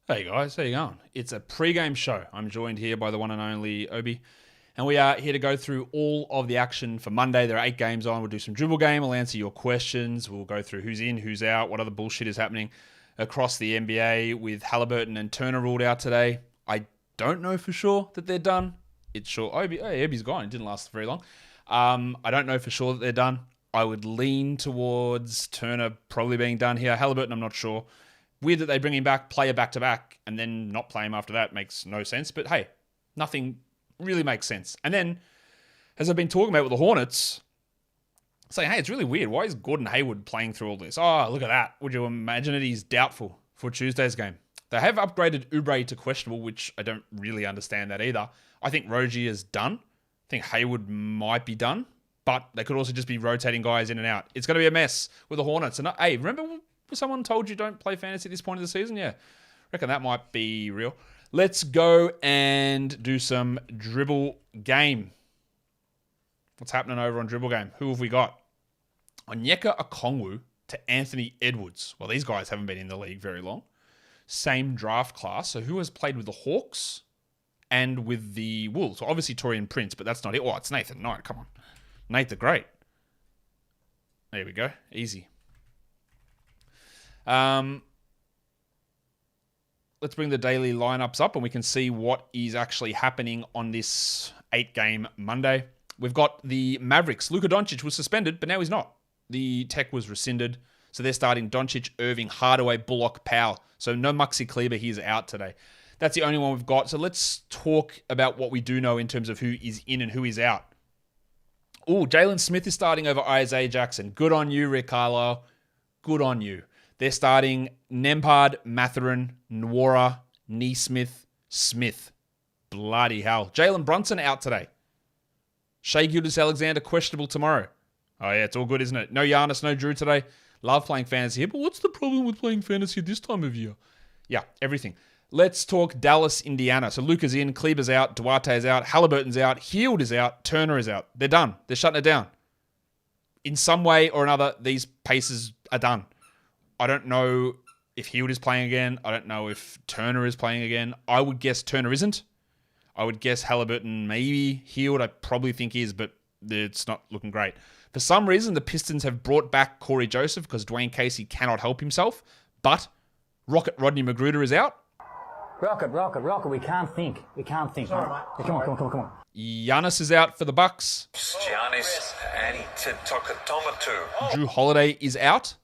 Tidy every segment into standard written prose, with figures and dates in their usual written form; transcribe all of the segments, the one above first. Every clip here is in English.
Hey guys, how you going? It's a pre-game show. I'm joined here by the one and only Obi, and we are here to go through all of the action for Monday. There are 8 games on. We'll do some dribble game. I'll answer your questions. We'll go through who's in, who's out, what other bullshit is happening across the NBA with Halliburton and Turner ruled out today. I don't know for sure that they're done. It's sure Obi's gone. It didn't last very long. I don't know for sure that they're done. I would lean towards Turner probably being done here. Halliburton, I'm not sure. Weird that they bring him back, play a back-to-back, and then not play him after that. Makes no sense. But hey, nothing really makes sense. And then, as I've been talking about with the Hornets, saying, hey, it's really weird. Why is Gordon Hayward playing through all this? Oh, look at that. Would you imagine it? He's doubtful for Tuesday's game. They have upgraded Oubre to questionable, which I don't really understand that either. I think Rozier is done. I think Hayward might be done. But they could also just be rotating guys in and out. It's going to be a mess with the Hornets. And hey, remember someone told you don't play fantasy at this point of the season? Yeah. Reckon that might be real. Let's go and do some dribble game. What's happening over on dribble game? Who have we got? Onyeka Okongwu to Anthony Edwards. Well, these guys haven't been in the league very long. Same draft class. So who has played with the Hawks and with the Wolves? So obviously Torian Prince, but that's not it. Oh, it's Nathan Knight. Come on. Nate the Great. There we go. Easy. Let's bring the daily lineups up and we can see what is actually happening on this 8-game Monday. We've got the Mavericks. Luka Doncic was suspended, but now he's not. The tech was rescinded. So they're starting Doncic, Irving, Hardaway, Bullock, Powell. So no Maxi Kleber. He's out today. That's the only one we've got. So let's talk about what we do know in terms of who is in and who is out. Oh, Jalen Smith is starting over Isaiah Jackson. Good on you, Rick Carlisle. Good on you. They're starting Nembhard, Mathurin, Nwora, Neesmith, Smith. Bloody hell. Jalen Brunson out today. Shai Gilgeous-Alexander questionable tomorrow. Oh yeah, it's all good, isn't it? No Giannis, no Drew today. Love playing fantasy here, but what's the problem with playing fantasy this time of year? Yeah, everything. Let's talk Dallas, Indiana. So Luka's in, Kleber's out, Duarte's out, Halliburton's out, Hield is out, Turner is out. They're done. They're shutting it down. In some way or another, these paces are done. I don't know if Hield is playing again. I don't know if Turner is playing again. I would guess Turner isn't. I would guess Halliburton maybe. Hield I probably think is, but it's not looking great. For some reason, the Pistons have brought back Corey Joseph because Dwayne Casey cannot help himself. But Rocket Rodney Magruder is out. Rocket, we can't think. We can't think. Sorry, mate. Come on. Giannis is out for the Bucks. Giannis Antetokounmpo. Drew Holiday is out.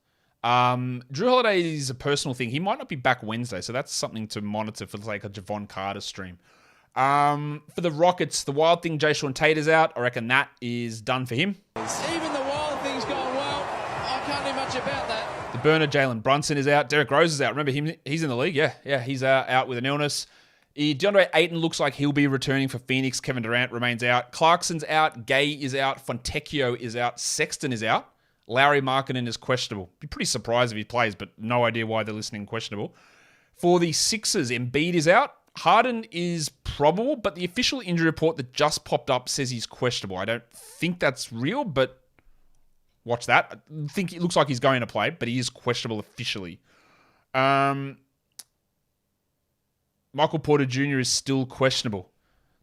Drew Holiday is a personal thing. He might not be back Wednesday, so that's something to monitor for like a Javon Carter stream. For the Rockets, the Wild Thing, Jayshawn Tate is out. I reckon that is done for him. Even the Wild Thing's going well. I can't do much about that. The burner, Jalen Brunson is out. Derrick Rose is out. Remember him? He's in the league. Yeah, he's out with an illness. DeAndre Ayton looks like he'll be returning for Phoenix. Kevin Durant remains out. Clarkson's out. Gay is out. Fontecchio is out. Sexton is out. Larry Markkinen is questionable. Be pretty surprised if he plays, but no idea why they're listening questionable. For the Sixers, Embiid is out. Harden is probable, but the official injury report that just popped up says he's questionable. I don't think that's real, but watch that. I think it looks like he's going to play, but he is questionable officially. Michael Porter Jr. is still questionable.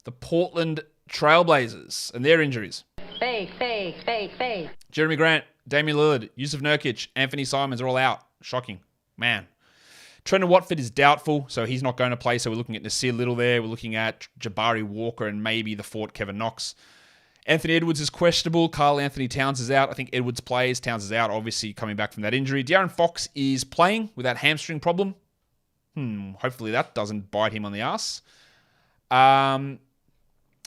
The Portland Trailblazers and their injuries. Fake. Jeremy Grant, Damian Lillard, Yusuf Nurkic, Anthony Simons are all out. Shocking. Man. Trendon Watford is doubtful, so he's not going to play. So we're looking at Nasir Little there. We're looking at Jabari Walker and maybe the Fort Kevin Knox. Anthony Edwards is questionable. Karl Anthony Towns is out. I think Edwards plays. Towns is out, obviously coming back from that injury. De'Aaron Fox is playing with that hamstring problem. Hopefully that doesn't bite him on the ass. And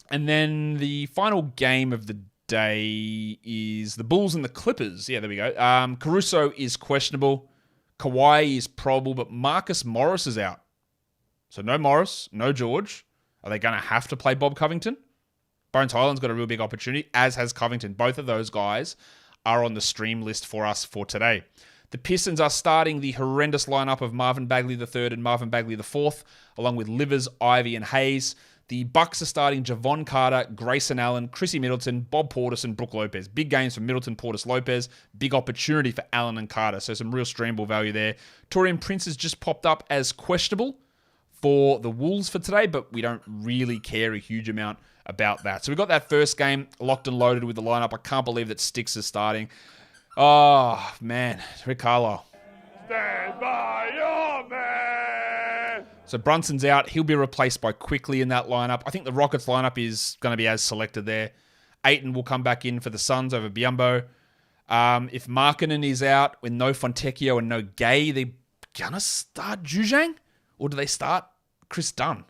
then the final game of the day is the Bulls and the Clippers. Yeah, there we go. Caruso is questionable. Kawhi is probable, but Marcus Morris is out. So no Morris, no George. Are they going to have to play Bob Covington? Bones Highland's got a real big opportunity, as has Covington. Both of those guys are on the stream list for us for today. The Pistons are starting the horrendous lineup of Marvin Bagley III and Marvin Bagley IV, along with Livers, Ivy, and Hayes. The Bucks are starting Javon Carter, Grayson Allen, Chrissy Middleton, Bob Portis, and Brook Lopez. Big games for Middleton, Portis, Lopez. Big opportunity for Allen and Carter. So some real streamable value there. Torian Prince has just popped up as questionable. for the Wolves for today, but we don't really care a huge amount about that. So we've got that first game locked and loaded with the lineup. I can't believe that Sticks is starting. Oh, man. Rick Carlisle. Stand by your man! So Brunson's out. He'll be replaced by Quickly in that lineup. I think the Rockets lineup is going to be as selected there. Aiton will come back in for the Suns over Biombo. If Markkanen is out with no Fontecchio and no Gay, they're going to start Zhuzhang? Or do they start Chris Dunn?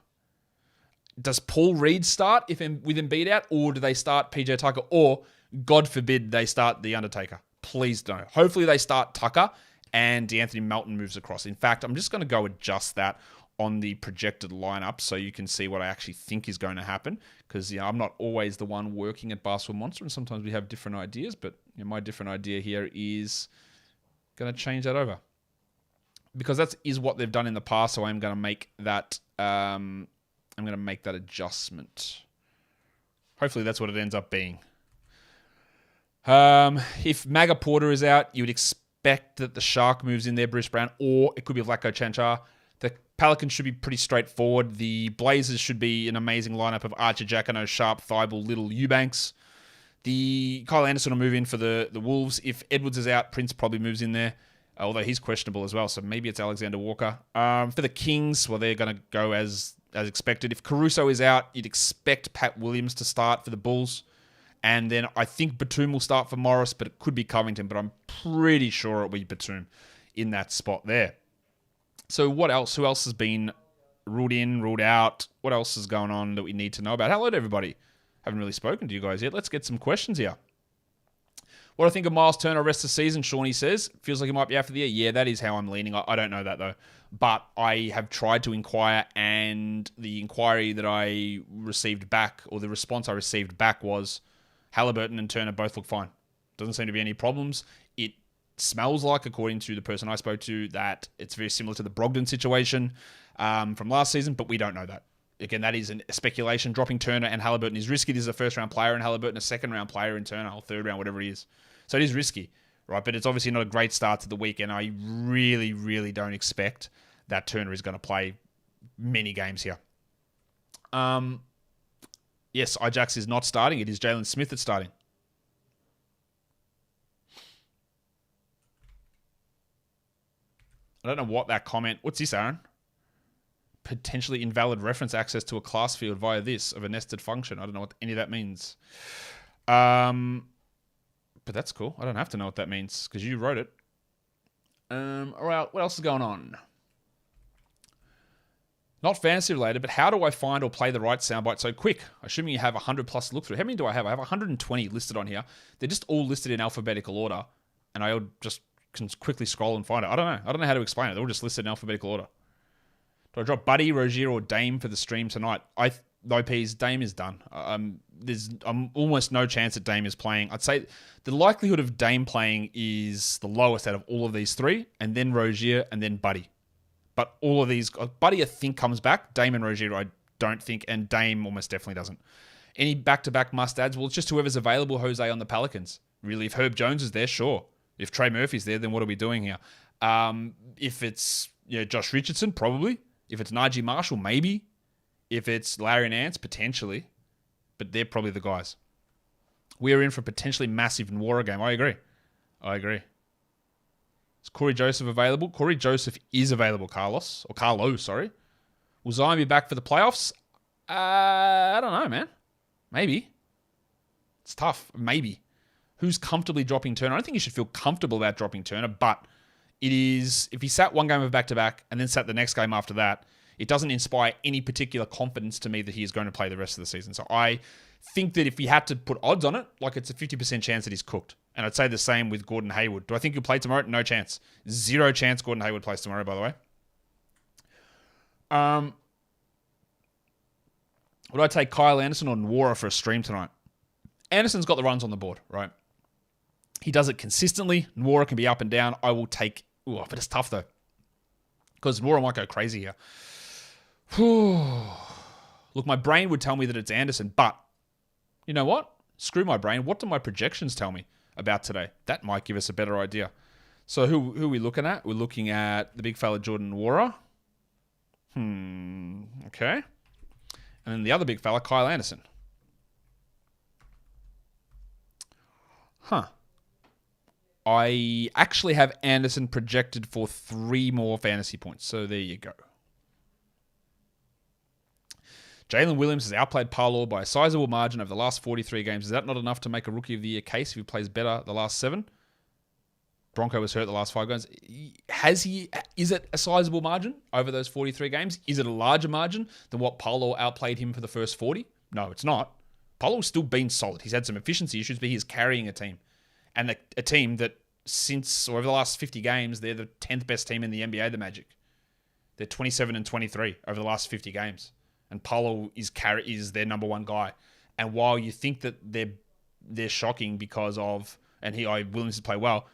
Does Paul Reed start with Embiid out? Or do they start PJ Tucker? Or, God forbid, they start The Undertaker? Please don't. Hopefully they start Tucker and DeAnthony Melton moves across. In fact, I'm just going to go adjust that on the projected lineup so you can see what I actually think is going to happen. Because I'm not always the one working at Basketball Monster, and sometimes we have different ideas. But my different idea here is going to change that over. Because that is what they've done in the past, so I'm going to make that adjustment. Hopefully that's what it ends up being. If Maga Porter is out, you would expect that the Shark moves in there, Bruce Brown, or it could be Vlatko Chanchar. The Pelicans should be pretty straightforward. The Blazers should be an amazing lineup of Archer, Jacquino, Sharp, Thibault, Little, Eubanks. The Kyle Anderson will move in for the Wolves. If Edwards is out, Prince probably moves in there. Although he's questionable as well, so maybe it's Alexander Walker. For the Kings, well, they're going to go as expected. If Caruso is out, you'd expect Pat Williams to start for the Bulls. And then I think Batum will start for Morris, but it could be Covington, but I'm pretty sure it'll be Batum in that spot there. So what else? Who else has been ruled in, ruled out? What else is going on that we need to know about? Hello to everybody. Haven't really spoken to you guys yet. Let's get some questions here. What I think of Miles Turner rest of the season, Shawnee says. Feels like he might be out for the year. Yeah, that is how I'm leaning. I don't know that, though. But I have tried to inquire, and the inquiry that I received back, or the response I received back was, Halliburton and Turner both look fine. Doesn't seem to be any problems. It smells like, according to the person I spoke to, that it's very similar to the Brogdon situation from last season, but we don't know that. Again, that is a speculation. Dropping Turner and Halliburton is risky. This is a first-round player in Halliburton, a second-round player in Turner, or third round, whatever it is. So it is risky, right? But it's obviously not a great start to the week, and I really, really don't expect that Turner is going to play many games here. Yes, Ijax is not starting. It is Jalen Smith that's starting. I don't know what that comment... What's this, Aaron? Potentially invalid reference access to a class field via this of a nested function. I don't know what any of that means. But that's cool. I don't have to know what that means because you wrote it. All right, what else is going on? Not fantasy related, but how do I find or play the right soundbite so quick? Assuming you have 100 plus look through. How many do I have? I have 120 listed on here. They're just all listed in alphabetical order, and I just can quickly scroll and find it. I don't know how to explain it. They're all just listed in alphabetical order. Do I drop Buddy, Rozier, or Dame for the stream tonight? No peas. Dame is done. There's almost no chance that Dame is playing. I'd say the likelihood of Dame playing is the lowest out of all of these three, and then Rozier, and then Buddy. But all of these, Buddy I think comes back. Dame and Rozier I don't think, and Dame almost definitely doesn't. Any back-to-back must-adds? Well, it's just whoever's available, Jose, on the Pelicans. Really, if Herb Jones is there, sure. If Trey Murphy's there, then what are we doing here? If it's Josh Richardson, probably. If it's Najee Marshall, maybe. If it's Larry Nance, potentially. But they're probably the guys. We are in for a potentially massive Nwora game. I agree. Is Corey Joseph available? Corey Joseph is available, Carlo, sorry. Will Zion be back for the playoffs? I don't know, man. Maybe. It's tough. Maybe. Who's comfortably dropping Turner? I don't think you should feel comfortable about dropping Turner, but it is, if he sat one game of back-to-back and then sat the next game after that, it doesn't inspire any particular confidence to me that he is going to play the rest of the season. So I think that if he had to put odds on it, like it's a 50% chance that he's cooked. And I'd say the same with Gordon Hayward. Do I think he'll play tomorrow? No chance. 0 chance Gordon Hayward plays tomorrow, by the way. Would I take Kyle Anderson or Nwora for a stream tonight? Anderson's got the runs on the board, right? He does it consistently. Nwora can be up and down. I will take... Ooh, but it's tough, though. Because Nwora might go crazy here. Look, my brain would tell me that it's Anderson, but you know what? Screw my brain. What do my projections tell me about today? That might give us a better idea. So who are we looking at? We're looking at the big fella Jordan Nwora. Okay. And then the other big fella, Kyle Anderson. I actually have Anderson projected for 3 more fantasy points. So there you go. Jalen Williams has outplayed Parlour by a sizable margin over the last 43 games. Is that not enough to make a Rookie of the Year case if he plays better the last 7? Bronco was hurt the last 5 games. Is it a sizable margin over those 43 games? Is it a larger margin than what Parlour outplayed him for the first 40? No, it's not. Parlour's still been solid. He's had some efficiency issues, but he's carrying a team. And a team that over the last 50 games, they're the 10th best team in the NBA, the Magic. They're 27-23 over the last 50 games. And Paulo is their number one guy. And while you think that they're shocking because of, and Williams has played well,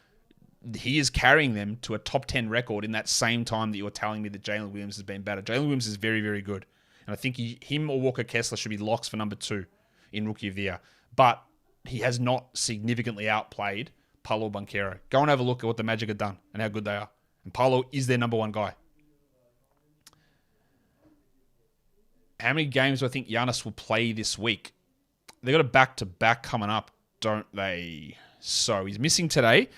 he is carrying them to a top 10 record in that same time that you're telling me that Jalen Williams has been better. Jalen Williams is very, very good. And I think him or Walker Kessler should be locks for number 2 in Rookie of the Year. But he has not significantly outplayed Paulo Banchero. Go and have a look at what the Magic have done and how good they are. And Paulo is their number one guy. How many games do I think Giannis will play this week? They got a back-to-back coming up, don't they? So he's missing today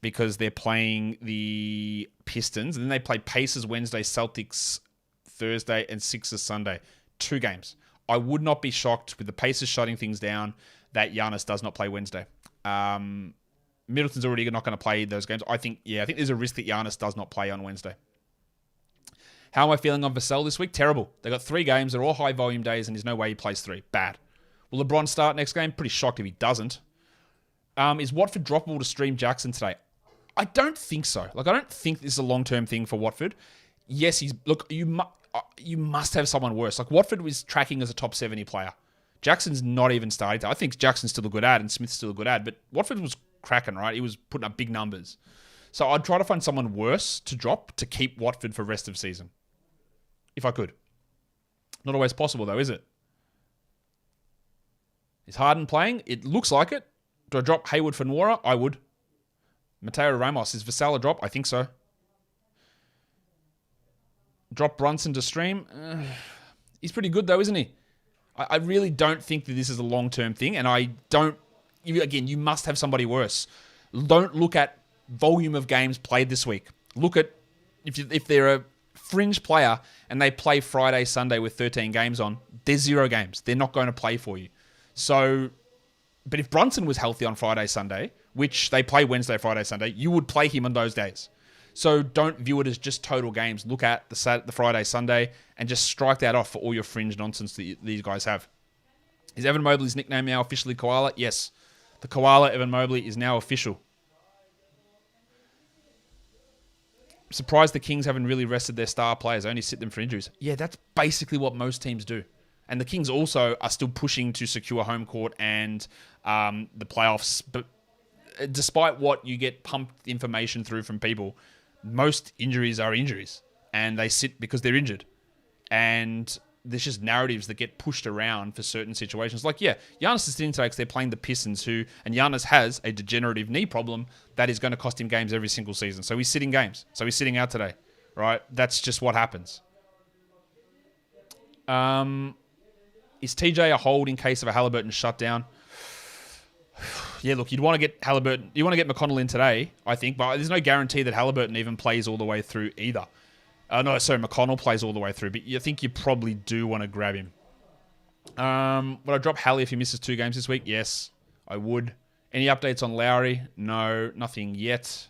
because they're playing the Pistons. And then they play Pacers Wednesday, Celtics Thursday, and Sixers Sunday. 2 games. I would not be shocked with the Pacers shutting things down that Giannis does not play Wednesday. Middleton's already not going to play those games. I think there's a risk that Giannis does not play on Wednesday. How am I feeling on Vassell this week? Terrible. They got 3 games. They're all high volume days, and there's no way he plays 3. Bad. Will LeBron start next game? Pretty shocked if he doesn't. Is Watford droppable to stream Jackson today? I don't think so. I don't think this is a long-term thing for Watford. Yes, you must have someone worse. Watford was tracking as a top 70 player. Jackson's not even starting. I think Jackson's still a good ad and Smith's still a good ad, but Watford was cracking, right? He was putting up big numbers. So I'd try to find someone worse to drop to keep Watford for rest of season. If I could. Not always possible, though, is it? Is Harden playing? It looks like it. Do I drop Hayward for Nwora? I would. Mateo Ramos. Is Vassell a drop? I think so. Drop Brunson to stream? He's pretty good, though, isn't he? I really don't think that this is a long-term thing, and I don't... Again, you must have somebody worse. Don't look at volume of games played this week. Look at... If they're a fringe player and they play Friday, Sunday with 13 games on, there's 0 games. They're not going to play for you. So... But if Brunson was healthy on Friday, Sunday, which they play Wednesday, Friday, Sunday, you would play him on those days. So don't view it as just total games. Look at the Friday, Sunday, and just strike that off for all your fringe nonsense that these guys have. Is Evan Mobley's nickname now officially Koala? Yes. The Koala Evan Mobley is now official. Surprised the Kings haven't really rested their star players. Only sit them for injuries. Yeah, that's basically what most teams do. And the Kings also are still pushing to secure home court and the playoffs. But despite what you get pumped information through from people, most injuries are injuries. And they sit because they're injured. And there's just narratives that get pushed around for certain situations. Giannis is sitting today because they're playing the Pistons, and Giannis has a degenerative knee problem that is going to cost him games every single season. So he's sitting games. So he's sitting out today, right? That's just what happens. Is TJ a hold in case of a Halliburton shutdown? Yeah, look, you'd want to get Halliburton. You want to get McConnell in today, I think, but there's no guarantee that Halliburton even plays all the way through either. McConnell plays all the way through, but you think you probably do want to grab him. Would I drop Hallie if he misses 2 games this week? Yes, I would. Any updates on Lowry? No, nothing yet.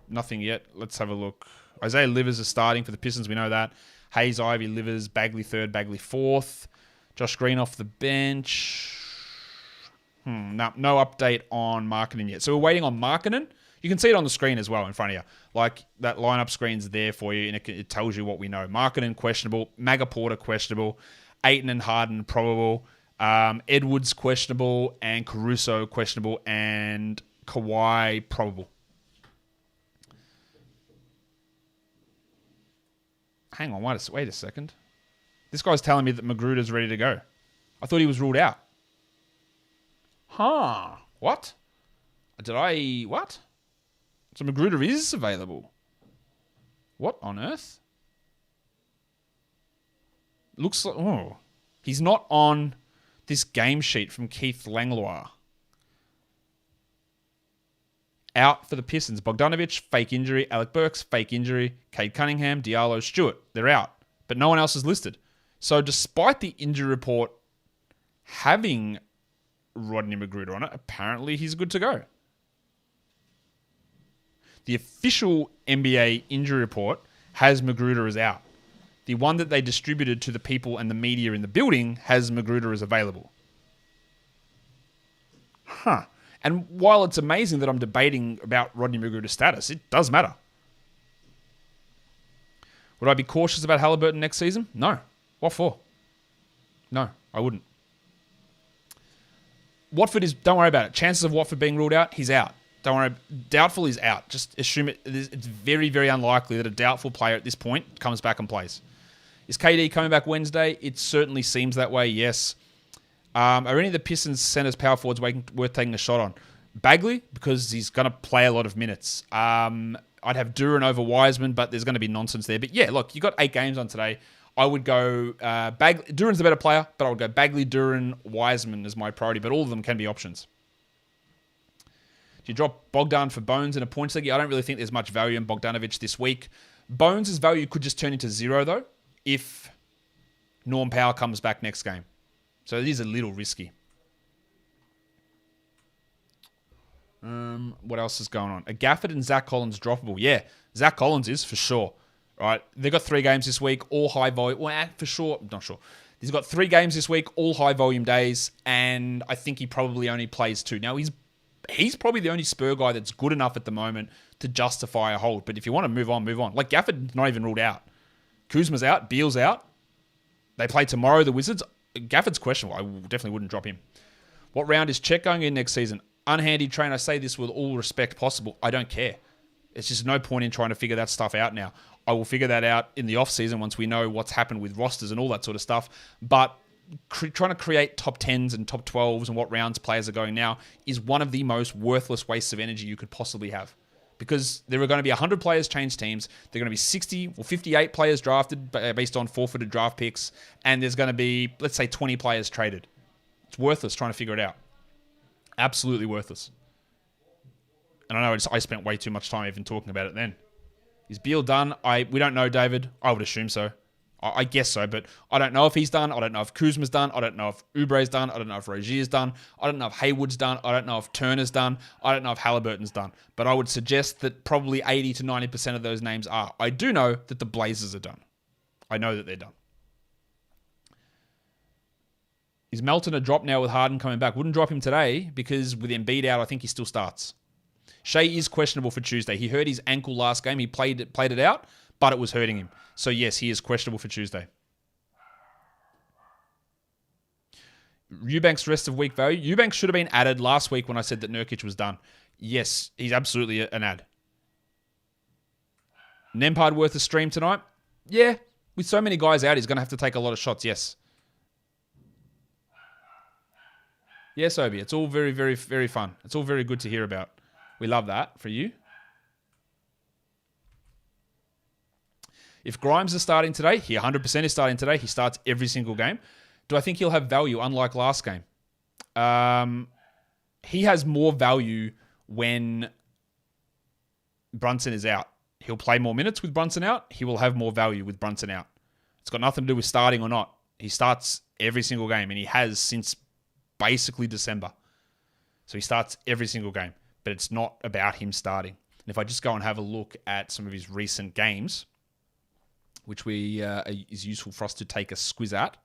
Nothing yet. Let's have a look. Isaiah Livers is starting for the Pistons. We know that. Hayes, Ivy, Livers, Bagley 3rd, Bagley 4th. Josh Green off the bench. No update on Markkanen yet. So we're waiting on Markkanen. You can see it on the screen as well in front of you. That lineup screen's there for you, and it tells you what we know. Markkanen questionable. Maga Porter questionable. Ayton and Harden probable. Edwards questionable. And Caruso questionable. And Kawhi probable. Hang on, wait a second. This guy's telling me that Magruder's ready to go. I thought he was ruled out. What? What? So Magruder is available. What on earth? looks like... Oh, he's not on this game sheet from Keith Langlois. Out for the Pistons. Bogdanovic, fake injury. Alec Burks, fake injury. Cade Cunningham, Diallo, Stewart. They're out. But no one else is listed. So despite the injury report having Rodney Magruder on it, apparently he's good to go. The official NBA injury report has Magruder as out. The one that they distributed to the people and the media in the building has Magruder as available. Huh. And while it's amazing that I'm debating about Rodney Magruder's status, it does matter. Would I be cautious about Halliburton next season? No. What for? No, I wouldn't. Watford is... Don't worry about it. Chances of Watford being ruled out, he's out. Don't worry. Doubtful is out. Just assume it. It's very, very unlikely that a doubtful player at this point comes back and plays. Is KD coming back Wednesday? It certainly seems that way, yes. Are any of the Pistons centers, power forwards worth taking a shot on? Bagley, because he's going to play a lot of minutes. I'd have Duran over Wiseman, but there's going to be nonsense there. But yeah, look, you got 8 games on today. I would go Bagley. Duran's the better player, but I would go Bagley, Duran, Wiseman as my priority. But all of them can be options. Do you drop Bogdan for Bones in a points league? I don't really think there's much value in Bogdanovic this week. Bones' value could just turn into 0, though, if Norm Powell comes back next game. So it is a little risky. What else is going on? A Gafford and Zach Collins droppable. Yeah, Zach Collins is for sure. Right, they've got 3 games this week, all high volume. Well, for sure, I'm not sure. He's got 3 games this week, all high volume days, and I think he probably only plays 2. Now, he's probably the only Spur guy that's good enough at the moment to justify a hold. But if you want to move on, move on. Like, Gafford's not even ruled out. Kuzma's out. Beal's out. They play tomorrow, the Wizards. Gafford's questionable. I definitely wouldn't drop him. What round is Chet going in next season? Unhandy train. I say this with all respect possible. I don't care. It's just no point in trying to figure that stuff out now. I will figure that out in the off-season once we know what's happened with rosters and all that sort of stuff. But trying to create top 10s and top 12s and what rounds players are going now is one of the most worthless wastes of energy you could possibly have. Because there are going to be 100 players change teams. There are going to be 60 or 58 players drafted based on forfeited draft picks. And there's going to be, let's say, 20 players traded. It's worthless trying to figure it out. Absolutely worthless. And I know I spent way too much time even talking about it then. Is Beal done? We don't know, David. I would assume so. I guess so, but I don't know if he's done. I don't know if Kuzma's done. I don't know if Oubre's done. I don't know if Rozier's done. I don't know if Hayward's done. I don't know if Turner's done. I don't know if Halliburton's done. But I would suggest that probably 80 to 90% of those names are. I do know that the Blazers are done. I know that they're done. Is Melton a drop now with Harden coming back? Wouldn't drop him today because with Embiid out, I think he still starts. Shea is questionable for Tuesday. He hurt his ankle last game. He played it out, but it was hurting him. So yes, he is questionable for Tuesday. Eubanks rest of week value. Eubanks should have been added last week when I said that Nurkic was done. Yes, he's absolutely an ad. Nembhard worth a stream tonight? Yeah, with so many guys out, he's going to have to take a lot of shots, yes. Yes, Obi, it's all very, very, very fun. It's all very good to hear about. We love that for you. If Grimes is starting today, he 100% is starting today. He starts every single game. Do I think he'll have value unlike last game? He has more value when Brunson is out. He'll play more minutes with Brunson out. He will have more value with Brunson out. It's got nothing to do with starting or not. He starts every single game, and he has since basically December. So he starts every single game. But it's not about him starting. And if I just go and have a look at some of his recent games, which is useful for us to take a squiz at.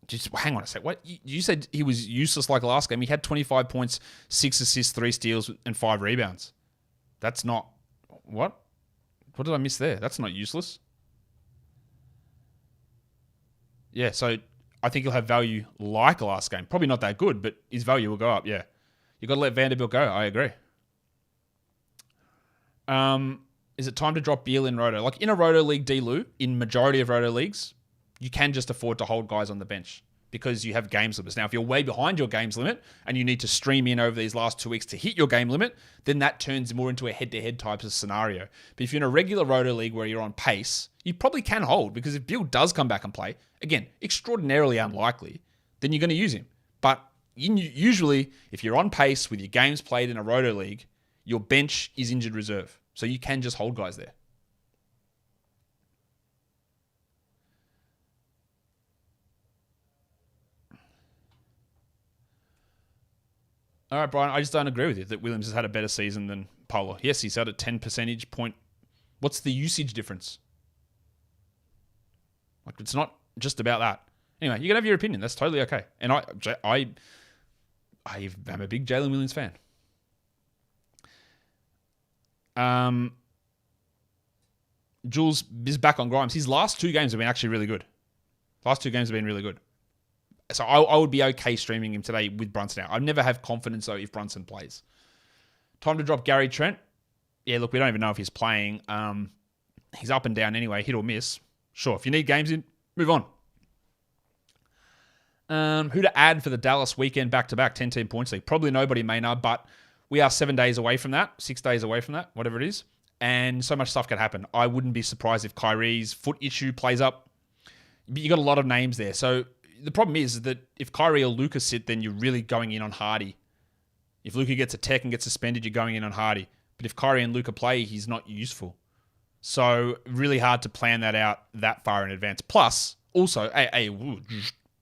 Just hang on a sec. What you said he was useless like last game? He had 25 points, 6 assists, 3 steals, and 5 rebounds. That's not what? What did I miss there? That's not useless. Yeah, so I think he'll have value like last game. Probably not that good, but his value will go up, yeah. You got to let Vanderbilt go. I agree. Is it time to drop Beal in Roto? Like in a Roto League, D-Lou, in majority of Roto Leagues, you can just afford to hold guys on the bench. because you have games limits. Now, if you're way behind your games limit and you need to stream in over these last 2 weeks to hit your game limit, then that turns more into a head-to-head type of scenario. But if you're in a regular roto league where you're on pace, you probably can hold, because if Bill does come back and play, again, extraordinarily unlikely, then you're going to use him. But usually, if you're on pace with your games played in a roto league, your bench is injured reserve. So you can just hold guys there. All right, Brian, I just don't agree with you that Williams has had a better season than Polo. Yes, he's had a 10 percentage point. What's the usage difference? Like, it's not just about that. Anyway, you can have your opinion. That's totally okay. And I am a big Jalen Williams fan. Jules is back on Grimes. His last 2 games have been actually really good. So I would be okay streaming him today with Brunson out. I'd never have confidence, though, if Brunson plays. Time to drop Gary Trent. Yeah, look, we don't even know if he's playing. He's up and down anyway, hit or miss. Sure, if you need games in, move on. Who to add for the Dallas weekend back-to-back 10-team points league? Probably nobody, Maynard, but we are 7 days away from that, 6 days away from that, whatever it is. And so much stuff can happen. I wouldn't be surprised if Kyrie's foot issue plays up. But you got a lot of names there. So the problem is that if Kyrie or Luka sit, then you're really going in on Hardy. If Luka gets a tech and gets suspended, you're going in on Hardy. But if Kyrie and Luka play, he's not useful. So really hard to plan that out that far in advance. Plus, also,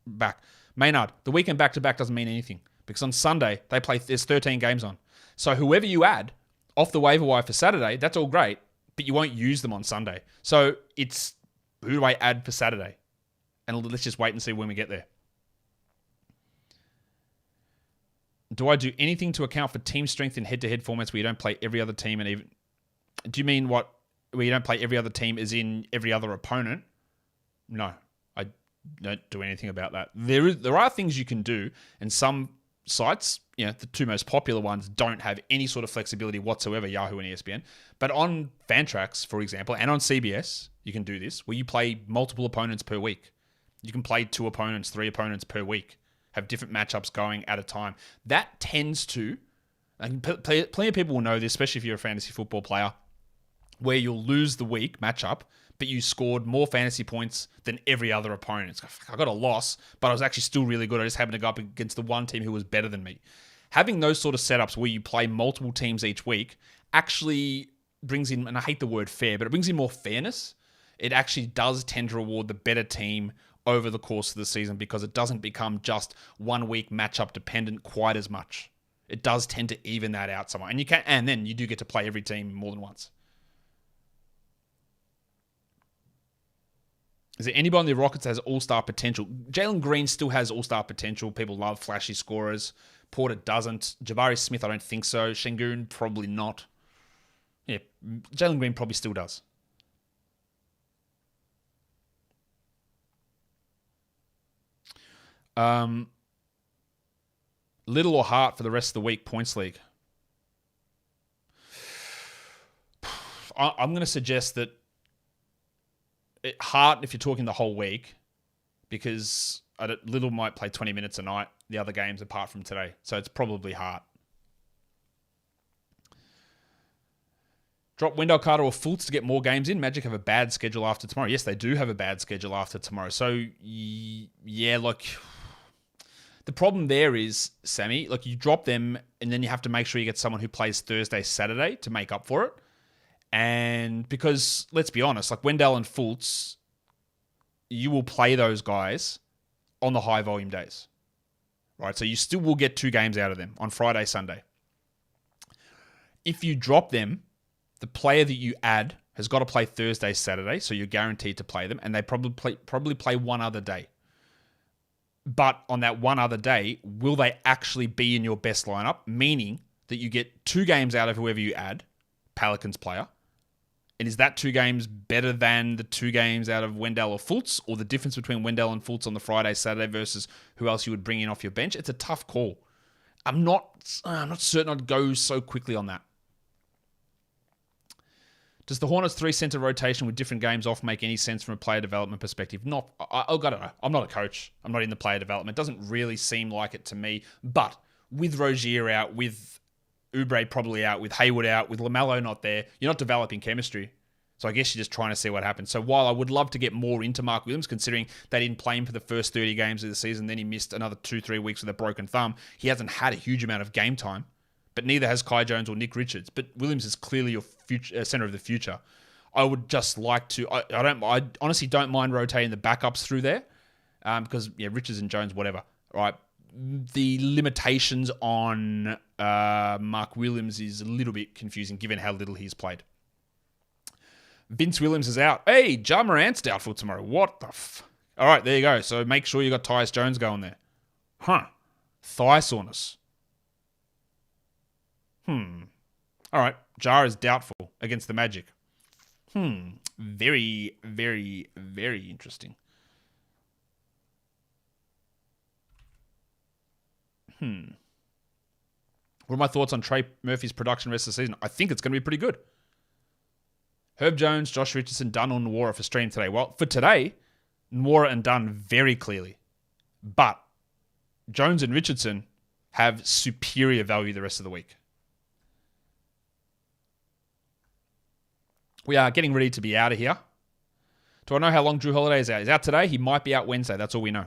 back. Maynard, the weekend back-to-back doesn't mean anything. Because on Sunday, there's 13 games on. So whoever you add off the waiver wire for Saturday, that's all great, but you won't use them on Sunday. So it's, who do I add for Saturday? And let's just wait and see when we get there. Do I do anything to account for team strength in head-to-head formats where you don't play every other team? And even, do you mean where you don't play every other team as in every other opponent? No, I don't do anything about that. There are things you can do, and some sites, the 2 most popular ones, don't have any sort of flexibility whatsoever, Yahoo and ESPN. But on Fantrax, for example, and on CBS, you can do this, where you play multiple opponents per week. You can play 2 opponents, 3 opponents per week, have different matchups going at a time. That tends to, and plenty of people will know this, especially if you're a fantasy football player, where you'll lose the week matchup, but you scored more fantasy points than every other opponent. It's like, I got a loss, but I was actually still really good. I just happened to go up against the one team who was better than me. Having those sort of setups where you play multiple teams each week actually brings in, and I hate the word fair, but it brings in more fairness. It actually does tend to reward the better team over the course of the season, because it doesn't become just 1 week matchup dependent quite as much. It does tend to even that out somewhat. And then you do get to play every team more than once. Is there anybody on the Rockets that has all-star potential? Jalen Green still has all-star potential. People love flashy scorers. Porter doesn't. Jabari Smith, I don't think so. Şengün, probably not. Yeah, Jalen Green probably still does. Little or Hart for the rest of the week, points league. I'm going to suggest that Hart, if you're talking the whole week, because Little might play 20 minutes a night, the other games apart from today. So it's probably Hart. Drop Wendell Carter or Fultz to get more games in. Magic have a bad schedule after tomorrow. Yes, they do have a bad schedule after tomorrow. So, yeah, look, the problem there is, Sammy, like, you drop them and then you have to make sure you get someone who plays Thursday, Saturday to make up for it. And because, let's be honest, like Wendell and Fultz, you will play those guys on the high volume days, right? So you still will get 2 games out of them on Friday, Sunday. If you drop them, the player that you add has got to play Thursday, Saturday, so you're guaranteed to play them, and they probably play one other day. But on that one other day, will they actually be in your best lineup? Meaning that you get 2 games out of whoever you add, Pelicans player. And is that 2 games better than the 2 games out of Wendell or Fultz, or the difference between Wendell and Fultz on the Friday, Saturday versus who else you would bring in off your bench? It's a tough call. I'm not certain I'd go so quickly on that. Does the Hornets 3-center rotation with different games off make any sense from a player development perspective? I don't know. I'm not a coach. I'm not in the player development. It doesn't really seem like it to me. But with Rozier out, with Oubre probably out, with Hayward out, with LaMelo not there, you're not developing chemistry. So I guess you're just trying to see what happens. So while I would love to get more into Mark Williams, considering they didn't play him for the first 30 games of the season, then he missed another 2-3 weeks with a broken thumb, he hasn't had a huge amount of game time. But neither has Kai Jones or Nick Richards. But Williams is clearly your future, center of the future. I would just like to. I honestly don't mind rotating the backups through there, because Richards and Jones, whatever. Right. The limitations on Mark Williams is a little bit confusing given how little he's played. Vince Williams is out. Hey, Ja Morant's doubtful tomorrow. What the All right, there you go. So make sure you got Tyus Jones going there. Thigh soreness. All right. Ja is doubtful against the Magic. Very, very, very interesting. What are my thoughts on Trey Murphy's production rest of the season? I think it's going to be pretty good. Herb Jones, Josh Richardson, Dunn, or Nwora for stream today. Well, for today, Nwora and Dunn very clearly. But Jones and Richardson have superior value the rest of the week. We are getting ready to be out of here. Do I know how long Drew Holiday is out? He's out today. He might be out Wednesday. That's all we know.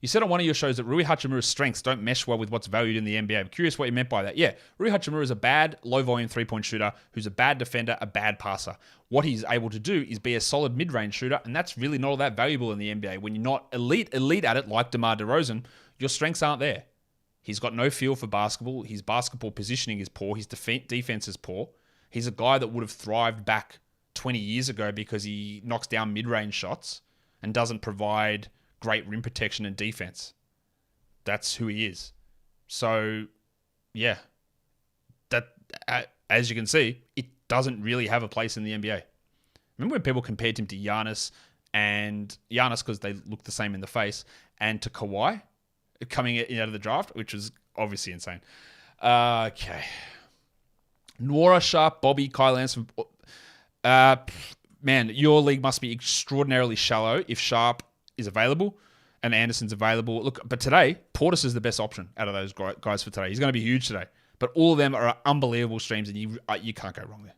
You said on one of your shows that Rui Hachimura's strengths don't mesh well with what's valued in the NBA. I'm curious what you meant by that. Yeah, Rui Hachimura is a bad, low-volume three-point shooter who's a bad defender, a bad passer. What he's able to do is be a solid mid-range shooter, and that's really not all that valuable in the NBA. When you're not elite at it, like DeMar DeRozan, your strengths aren't there. He's got no feel for basketball. His basketball positioning is poor. His defense is poor. He's a guy that would have thrived back 20 years ago because he knocks down mid-range shots and doesn't provide great rim protection and defense. That's who he is. So, yeah. That, as you can see, it doesn't really have a place in the NBA. Remember when people compared him to Giannis, because they look the same in the face, and to Kawhi coming out of the draft, which was obviously insane. Okay. Nwora, Sharp, Bobby, Kyle Anderson. Man, your league must be extraordinarily shallow if Sharp is available and Anderson's available. Look, but today, Portis is the best option out of those guys for today. He's going to be huge today. But all of them are unbelievable streams, and you can't go wrong there.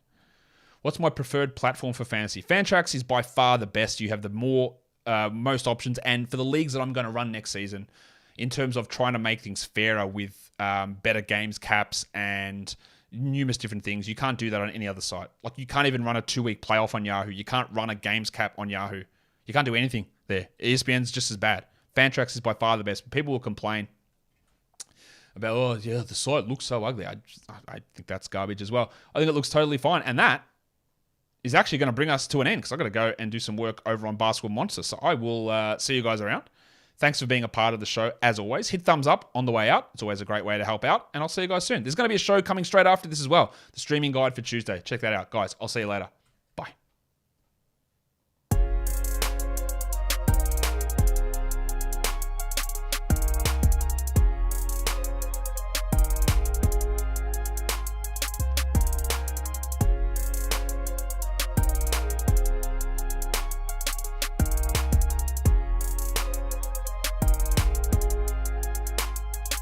What's my preferred platform for fantasy? Fantrax is by far the best. You have the most options. And for the leagues that I'm going to run next season, in terms of trying to make things fairer with better games caps and numerous different things, you can't do that on any other site. Like, you can't even run a 2-week playoff on Yahoo. You can't run a games cap on Yahoo. You can't do anything there. ESPN's just as bad. Fantrax is by far the best. People will complain about, the site looks so ugly. I think that's garbage as well. I think it looks totally fine. And that is actually going to bring us to an end because I've got to go and do some work over on Basketball Monster. So I will see you guys around. Thanks for being a part of the show, as always. Hit thumbs up on the way out. It's always a great way to help out. And I'll see you guys soon. There's going to be a show coming straight after this as well. The streaming guide for Tuesday. Check that out. Guys, I'll see you later.